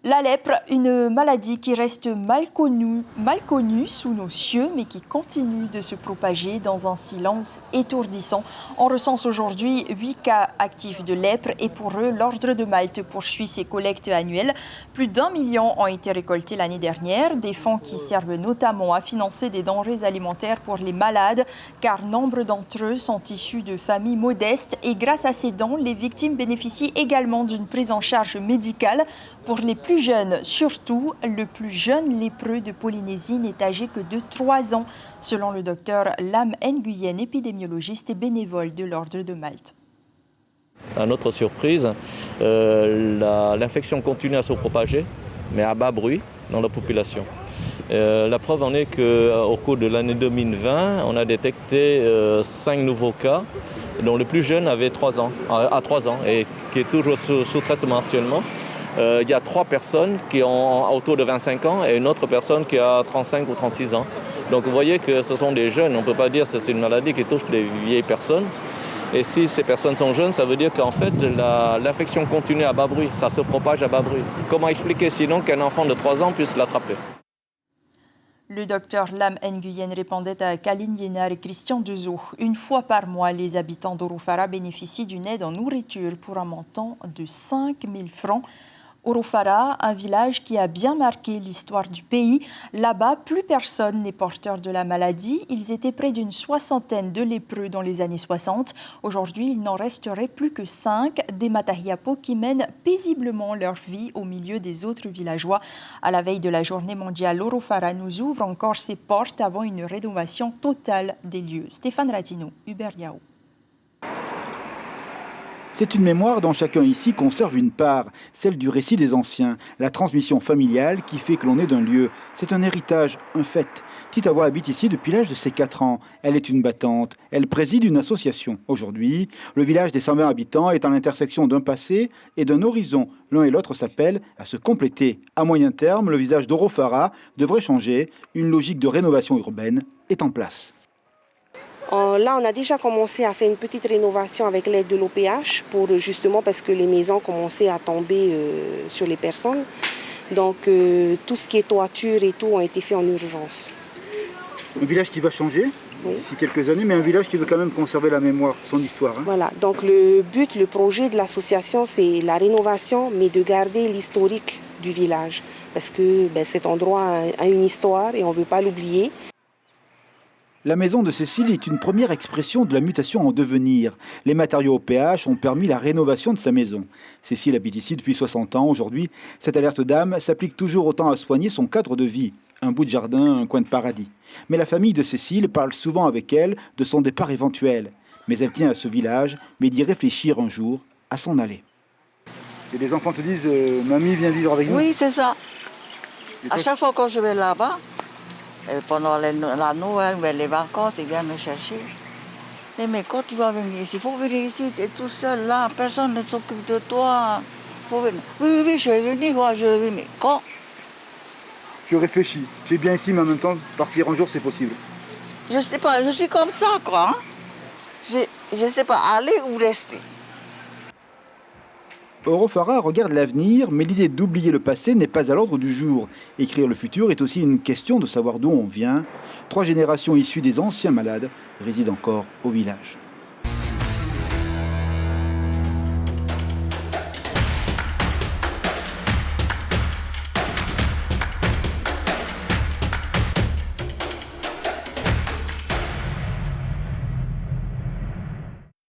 La lèpre, une maladie qui reste mal connue sous nos cieux, mais qui continue de se propager dans un silence étourdissant. On recense aujourd'hui 8 cas actifs de lèpre et pour eux, l'Ordre de Malte poursuit ses collectes annuelles. Plus d'1 million ont été récoltés l'année dernière, des fonds qui servent notamment à financer des denrées alimentaires pour les malades, car nombre d'entre eux sont issus de familles modestes et grâce à ces dons, les victimes bénéficient également d'une prise en charge médicale. Pour les plus jeunes, surtout, le plus jeune lépreux de Polynésie n'est âgé que de 3 ans, selon le docteur Lam Nguyen, épidémiologiste et bénévole de l'Ordre de Malte. À notre surprise, l'infection continue à se propager, mais à bas bruit dans la population. La preuve en est qu'au cours de l'année 2020, on a détecté 5 nouveaux cas, dont le plus jeune avait 3 ans et qui est toujours sous traitement actuellement. Il y a 3 personnes qui ont autour de 25 ans et une autre personne qui a 35 ou 36 ans. Donc vous voyez que ce sont des jeunes, on ne peut pas dire que c'est une maladie qui touche les vieilles personnes. Et si ces personnes sont jeunes, ça veut dire qu'en fait l'infection continue à bas bruit, ça se propage à bas bruit. Comment expliquer sinon qu'un enfant de 3 ans puisse l'attraper ? Le docteur Lam Nguyen répondait à Kaline Yennar et Christian Dezeau. Une fois par mois, les habitants d'Orofara bénéficient d'une aide en nourriture pour un montant de 5 000 francs. Orofara, un village qui a bien marqué l'histoire du pays. Là-bas, plus personne n'est porteur de la maladie. Ils étaient près d'une 60aine de lépreux dans les années 60. Aujourd'hui, il n'en resterait plus que 5, des Matahiapo qui mènent paisiblement leur vie au milieu des autres villageois. À la veille de la journée mondiale, Orofara nous ouvre encore ses portes avant une rénovation totale des lieux. Stéphane Ratino, Hubert Yao. C'est une mémoire dont chacun ici conserve une part, celle du récit des anciens, la transmission familiale qui fait que l'on est d'un lieu. C'est un héritage, un fait. Titawa habite ici depuis l'âge de ses 4 ans. Elle est une battante. Elle préside une association. Aujourd'hui, le village des 120 habitants est à l'intersection d'un passé et d'un horizon. L'un et l'autre s'appellent à se compléter. À moyen terme, le visage d'Orofara devrait changer. Une logique de rénovation urbaine est en place. Là, on a déjà commencé à faire une petite rénovation avec l'aide de l'OPH, justement parce que les maisons commençaient à tomber sur les personnes. Donc, tout ce qui est toiture et tout ont été fait en urgence. Un village qui va changer d'ici quelques années, mais un village qui veut quand même conserver la mémoire, son histoire. Voilà, donc le projet de l'association, c'est la rénovation, mais de garder l'historique du village. Parce que cet endroit a une histoire et on ne veut pas l'oublier. La maison de Cécile est une première expression de la mutation en devenir. Les matériaux OPH ont permis la rénovation de sa maison. Cécile habite ici depuis 60 ans. Aujourd'hui, cette alerte d'âme s'applique toujours autant à soigner son cadre de vie. Un bout de jardin, un coin de paradis. Mais la famille de Cécile parle souvent avec elle de son départ éventuel. Mais elle tient à ce village, mais d'y réfléchir un jour à s'en aller. Et les enfants te disent « Mamie, viens vivre avec nous ». Oui, c'est ça. À chaque fois que je vais là-bas, pendant la Noël, les vacances, ils viennent me chercher. Mais quand tu vas venir ici, il faut venir ici, tu es tout seul là, personne ne s'occupe de toi. Faut venir. Oui, je vais venir, je vais venir. Quand? Tu réfléchis, tu es bien ici, mais en même temps, partir un jour, c'est possible. Je sais pas, je suis comme ça, quoi. Je sais pas, aller ou rester. Orofara regarde l'avenir, mais l'idée d'oublier le passé n'est pas à l'ordre du jour. Écrire le futur est aussi une question de savoir d'où on vient. 3 générations issues des anciens malades résident encore au village.